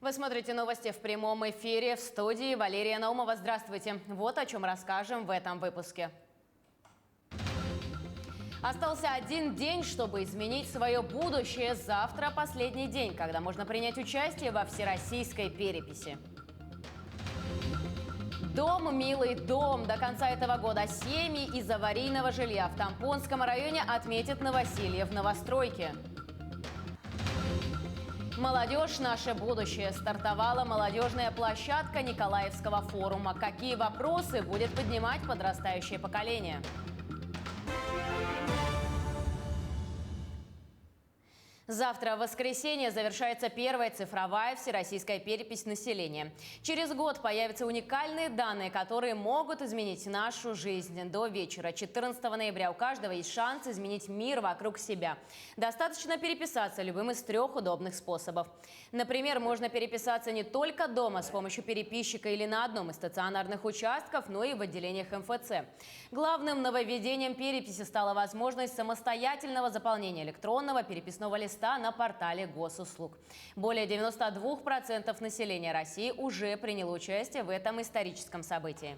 Вы смотрите новости в прямом эфире, в студии Валерия Наумова. Здравствуйте. Вот о чем расскажем в этом выпуске. Остался один день, чтобы изменить свое будущее. Завтра последний день, когда можно принять участие во всероссийской переписи. Дом, милый дом. До конца этого года семьи из аварийного жилья в Тампонском районе отметят новоселье в новостройке. Молодежь – наше будущее. Стартовала молодежная площадка Николаевского форума. Какие вопросы будет поднимать подрастающее поколение? Завтра, в воскресенье, завершается первая цифровая всероссийская перепись населения. Через год появятся уникальные данные, которые могут изменить нашу жизнь. До вечера 14 ноября у каждого есть шанс изменить мир вокруг себя. Достаточно переписаться любым из 3 удобных способов. Например, можно переписаться не только дома с помощью переписчика или на одном из стационарных участков, но и в отделениях МФЦ. Главным нововведением переписи стала возможность самостоятельного заполнения электронного переписного листа на портале госуслуг. Более 92% населения России уже приняло участие в этом историческом событии.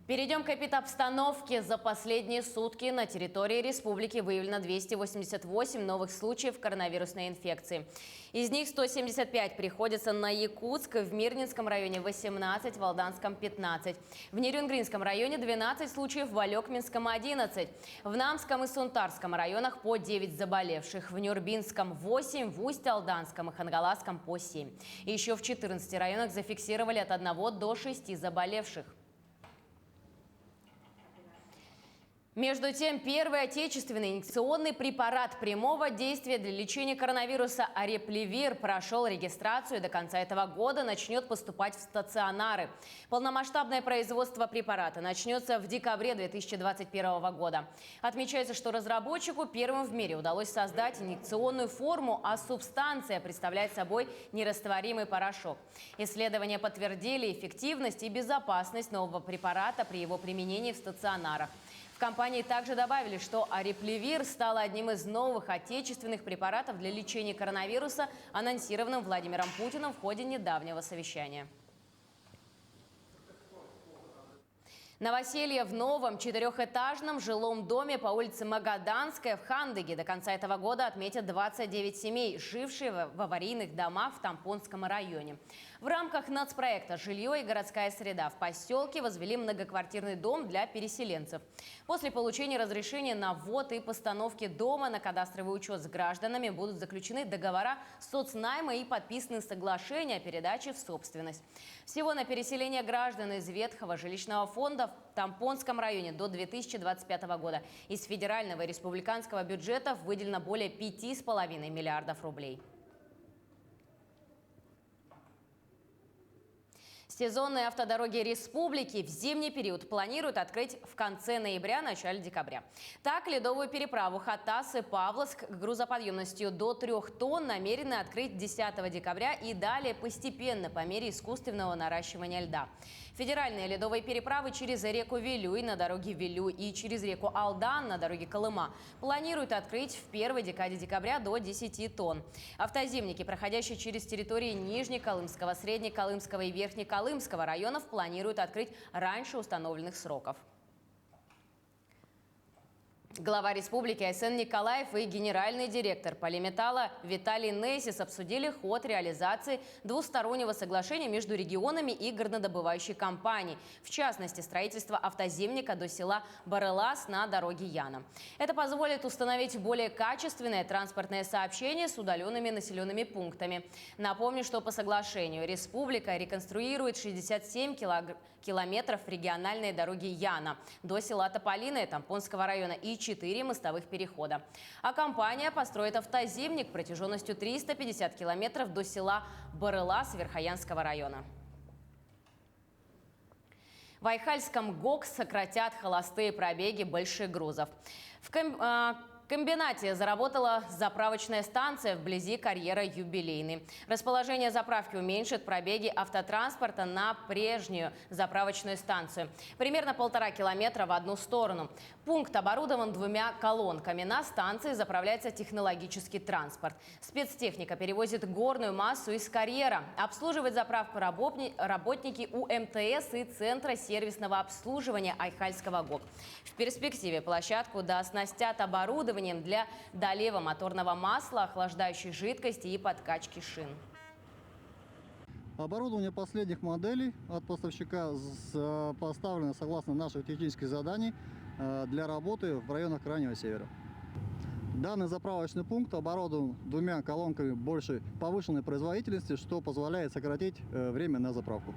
Перейдем к эпидобстановке. За последние сутки на территории республики выявлено 288 новых случаев коронавирусной инфекции. Из них 175 приходится на Якутск, в Мирнинском районе 18, в Алданском 15. В Нерюнгринском районе 12 случаев, в Алекминском 11. В Намском и Сунтарском районах по 9 заболевших. В Нюрбинском 8, в Усть-Алданском и Хангаласском по 7. И еще в 14 районах зафиксировали от 1 до 6 заболевших. Между тем, первый отечественный инъекционный препарат прямого действия для лечения коронавируса Ареплевир прошел регистрацию и до конца этого года начнет поступать в стационары. Полномасштабное производство препарата начнется в декабре 2021 года. Отмечается, что разработчику первым в мире удалось создать инъекционную форму, а субстанция представляет собой нерастворимый порошок. Исследования подтвердили эффективность и безопасность нового препарата при его применении в стационарах. В компании также добавили, что Ареплевир стал одним из новых отечественных препаратов для лечения коронавируса, анонсированным Владимиром Путиным в ходе недавнего совещания. Новоселье в новом 4-этажном жилом доме по улице Магаданская в Хандыге до конца этого года отметят 29 семей, жившие в аварийных домах в Тампонском районе. В рамках нацпроекта «Жилье и городская среда» в поселке возвели многоквартирный дом для переселенцев. После получения разрешения на ввод и постановки дома на кадастровый учет с гражданами будут заключены договора соцнайма и подписаны соглашения о передаче в собственность. Всего на переселение граждан из ветхого жилищного фонда в Тампонском районе до 2025 года из федерального и республиканского бюджетов выделено более 5,5 миллиардов рублей. Сезонные автодороги республики в зимний период планируют открыть в конце ноября – начале декабря. Так, ледовую переправу Хатас-Павловск грузоподъемностью до 3 тонн намерены открыть 10 декабря и далее постепенно по мере искусственного наращивания льда. Федеральные ледовые переправы через реку Вилюй на дороге Вилюй и через реку Алдан на дороге Колыма планируют открыть в первой декаде декабря до 10 тонн. Автозимники, проходящие через территории Нижнеколымского, Среднеколымского и Верхнеколымского районов, планируют открыть раньше установленных сроков. Глава республики Айсен Николаев и генеральный директор Полиметалла Виталий Несис обсудили ход реализации двустороннего соглашения между регионами и горнодобывающей компанией, в частности, строительство автозимника до села Барелас на дороге Яна. Это позволит установить более качественное транспортное сообщение с удаленными населенными пунктами. Напомню, что по соглашению республика реконструирует 67 километров региональной дороги Яна до села Тополиное Тампонского района и 4 мостовых перехода. А компания построит автозимник протяженностью 350 километров до села Барелас Верхоянского района. В Айхальском ГОК сократят холостые пробеги больших грузов. комбинате заработала заправочная станция вблизи карьера «Юбилейный». Расположение заправки уменьшит пробеги автотранспорта на прежнюю заправочную станцию. Примерно 1,5 километра в одну сторону. Пункт оборудован 2 колонками. На станции заправляется технологический транспорт. Спецтехника перевозит горную массу из карьера. Обслуживать заправку работники УМТС и Центра сервисного обслуживания Айхальского ГОК. В перспективе площадку дооснастят оборудованием для долива моторного масла, охлаждающей жидкости и подкачки шин. Оборудование последних моделей от поставщика поставлено согласно наших технических заданий для работы в районах Крайнего Севера. Данный заправочный пункт оборудован 2 колонками большей повышенной производительности, что позволяет сократить время на заправку.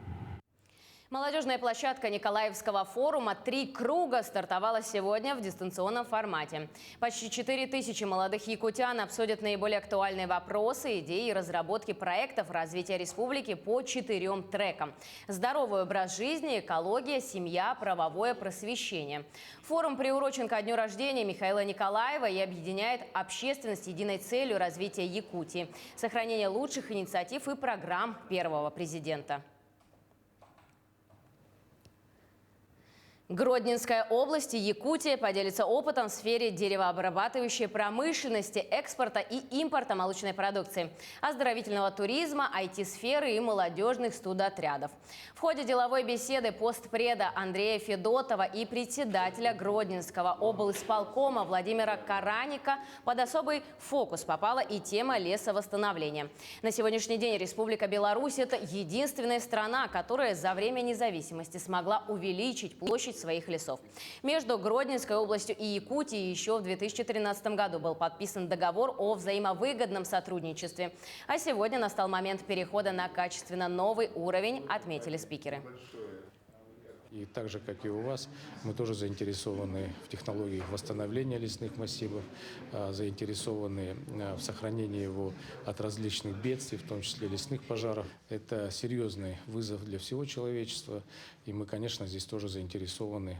Молодежная площадка Николаевского форума «Три круга» стартовала сегодня в дистанционном формате. Почти 4000 молодых якутян обсудят наиболее актуальные вопросы, идеи и разработки проектов развития республики по 4 трекам: здоровый образ жизни, экология, семья, правовое просвещение. Форум приурочен ко дню рождения Михаила Николаева и объединяет общественность единой целью развития Якутии, сохранения лучших инициатив и программ первого президента. Гродненская область и Якутия поделятся опытом в сфере деревообрабатывающей промышленности, экспорта и импорта молочной продукции, оздоровительного туризма, IT-сферы и молодежных студотрядов. В ходе деловой беседы постпреда Андрея Федотова и председателя Гродненского облисполкома Владимира Караника под особый фокус попала и тема лесовосстановления. На сегодняшний день Республика Беларусь – это единственная страна, которая за время независимости смогла увеличить площадь своих лесов. Между Гродненской областью и Якутией еще в 2013 году был подписан договор о взаимовыгодном сотрудничестве. А сегодня настал момент перехода на качественно новый уровень, отметили спикеры. И так же, как и у вас, мы тоже заинтересованы в технологиях восстановления лесных массивов, заинтересованы в сохранении его от различных бедствий, в том числе лесных пожаров. Это серьезный вызов для всего человечества, и мы, конечно, здесь тоже заинтересованы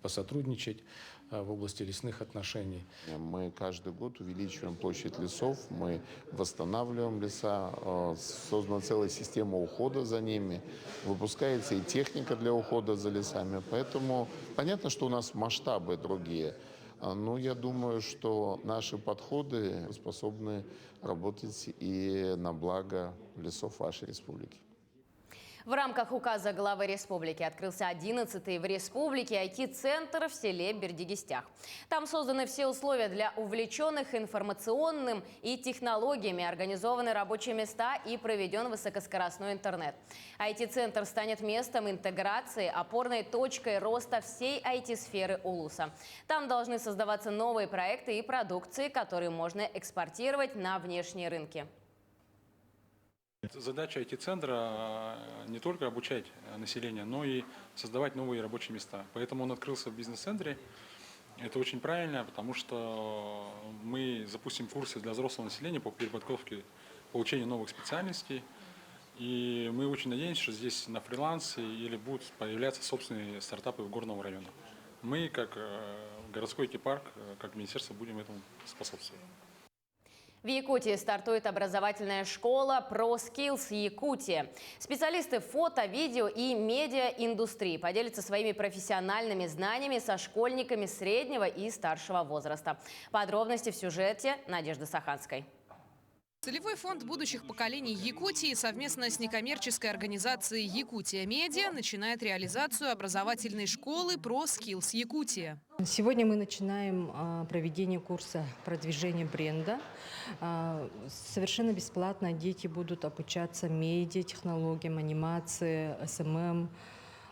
посотрудничать в области лесных отношений. Мы каждый год увеличиваем площадь лесов, мы восстанавливаем леса, создана целая система ухода за ними, выпускается и техника для ухода за лесами. Поэтому понятно, что у нас масштабы другие, но я думаю, что наши подходы способны работать и на благо лесов вашей республики. В рамках указа главы республики открылся 11-й в республике IT-центр в селе Бердигистях. Там созданы все условия для увлеченных информационным и технологиями, организованы рабочие места и проведен высокоскоростной интернет. IT-центр станет местом интеграции, опорной точкой роста всей IT-сферы Улуса. Там должны создаваться новые проекты и продукции, которые можно экспортировать на внешние рынки. Задача IT-центра не только обучать население, но и создавать новые рабочие места. Поэтому он открылся в бизнес-центре. Это очень правильно, потому что мы запустим курсы для взрослого населения по переподготовке, получению новых специальностей. И мы очень надеемся, что здесь на фрилансе или будут появляться собственные стартапы в горного района. Мы, как городской IT-парк, как министерство, будем этому способствовать. В Якутии стартует образовательная школа ProSkills Якутия. Специалисты фото, видео и медиаиндустрии поделятся своими профессиональными знаниями со школьниками среднего и старшего возраста. Подробности в сюжете Надежды Саханской. Целевой фонд будущих поколений Якутии совместно с некоммерческой организацией «Якутия Медиа» начинает реализацию образовательной школы ProSkills Якутия. Сегодня мы начинаем проведение курса продвижения бренда. Совершенно бесплатно дети будут обучаться медиа, технологиям, анимации, СММ.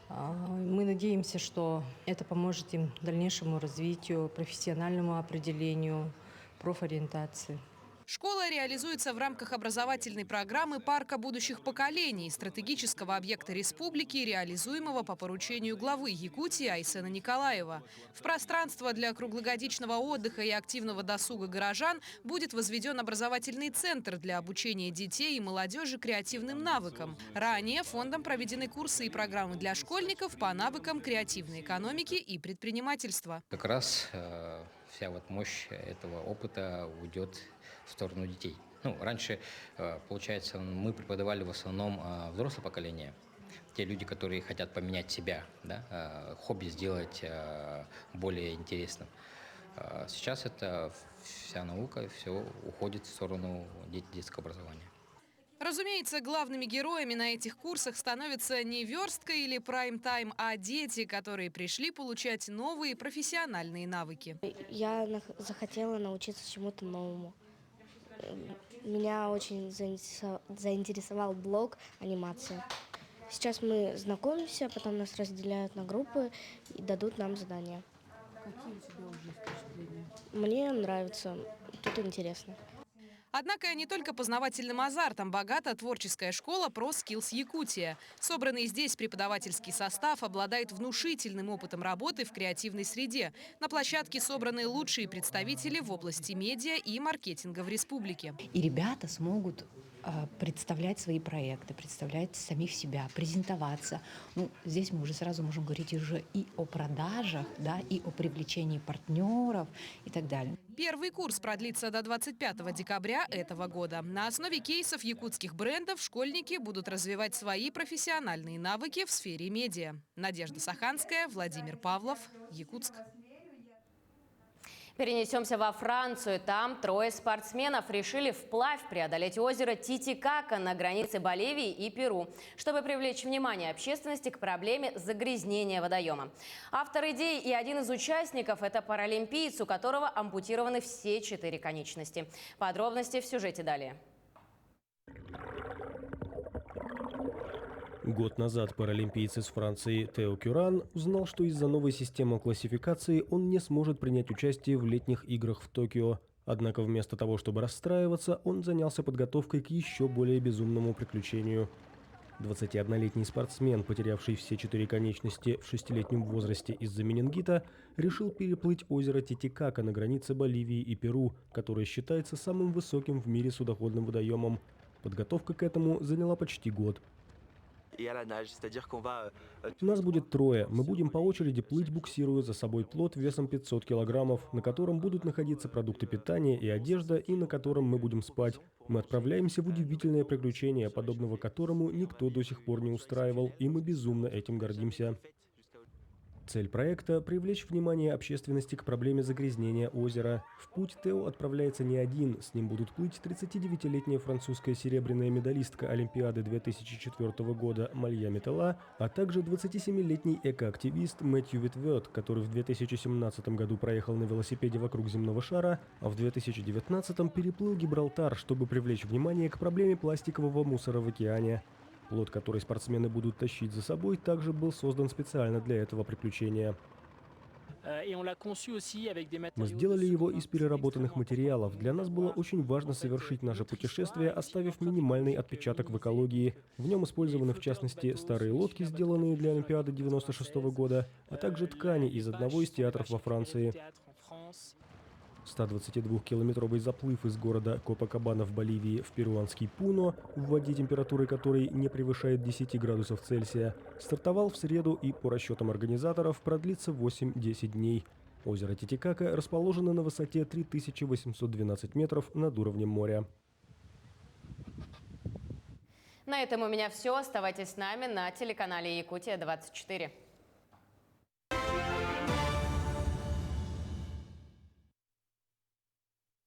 Мы надеемся, что это поможет им дальнейшему развитию, профессиональному определению, профориентации. Школа реализуется в рамках образовательной программы «Парка будущих поколений», стратегического объекта республики, реализуемого по поручению главы Якутии Айсена Николаева. В пространство для круглогодичного отдыха и активного досуга горожан будет возведен образовательный центр для обучения детей и молодежи креативным навыкам. Ранее фондом проведены курсы и программы для школьников по навыкам креативной экономики и предпринимательства. Как раз вся вот мощь этого опыта уйдет в сторону детей. Ну, раньше, получается, мы преподавали в основном взрослое поколение. Те люди, которые хотят поменять себя, да, хобби сделать более интересным. Сейчас это вся наука, все уходит в сторону детского образования. Разумеется, главными героями на этих курсах становятся не верстка или прайм-тайм, а дети, которые пришли получать новые профессиональные навыки. Я захотела научиться чему-то новому. Меня очень заинтересовал блог анимация. Сейчас мы знакомимся, потом нас разделяют на группы и дадут нам задания. Какие у тебя уже впечатления? Мне нравится, тут интересно. Однако не только познавательным азартом богата творческая школа ProSkills Якутия. Собранный здесь преподавательский состав обладает внушительным опытом работы в креативной среде. На площадке собраны лучшие представители в области медиа и маркетинга в республике. И ребята смогут представлять свои проекты, представлять самих себя, презентоваться. Ну, здесь мы уже сразу можем говорить уже и о продажах, да, и о привлечении партнеров и так далее. Первый курс продлится до 25 декабря этого года. На основе кейсов якутских брендов школьники будут развивать свои профессиональные навыки в сфере медиа. Надежда Саханская, Владимир Павлов, Якутск. Перенесемся во Францию. Там 3 спортсменов решили вплавь преодолеть озеро Титикака на границе Боливии и Перу, чтобы привлечь внимание общественности к проблеме загрязнения водоема. Автор идеи и один из участников – это паралимпиец, у которого ампутированы все 4 конечности. Подробности в сюжете далее. Год назад паралимпиец из Франции Тео Кюран узнал, что из-за новой системы классификации он не сможет принять участие в летних играх в Токио. Однако вместо того, чтобы расстраиваться, он занялся подготовкой к еще более безумному приключению. 21-летний спортсмен, потерявший все 4 конечности в 6-летнем возрасте из-за менингита, решил переплыть озеро Титикака на границе Боливии и Перу, которое считается самым высоким в мире судоходным водоемом. Подготовка к этому заняла почти год. Нас будет 3. Мы будем по очереди плыть, буксируя за собой плот весом 500 килограммов, на котором будут находиться продукты питания и одежда, и на котором мы будем спать. Мы отправляемся в удивительное приключение, подобного которому никто до сих пор не устраивал, и мы безумно этим гордимся. Цель проекта – привлечь внимание общественности к проблеме загрязнения озера. В путь Тео отправляется не один, с ним будут плыть 39-летняя французская серебряная медалистка Олимпиады 2004 года Малья Метела, а также 27-летний экоактивист Мэтью Витвет, который в 2017 году проехал на велосипеде вокруг земного шара, а в 2019 переплыл Гибралтар, чтобы привлечь внимание к проблеме пластикового мусора в океане. Плот, который спортсмены будут тащить за собой, также был создан специально для этого приключения. Мы сделали его из переработанных материалов. Для нас было очень важно совершить наше путешествие, оставив минимальный отпечаток в экологии. В нем использованы, в частности, старые лодки, сделанные для Олимпиады 1996 года, а также ткани из одного из театров во Франции. 122-километровый заплыв из города Копакабана в Боливии в перуанский Пуно, в воде температуры которой не превышает 10 градусов Цельсия, стартовал в среду и, по расчетам организаторов, продлится 8-10 дней. Озеро Титикака расположено на высоте 3812 метров над уровнем моря. На этом у меня все. Оставайтесь с нами на телеканале Якутия 24.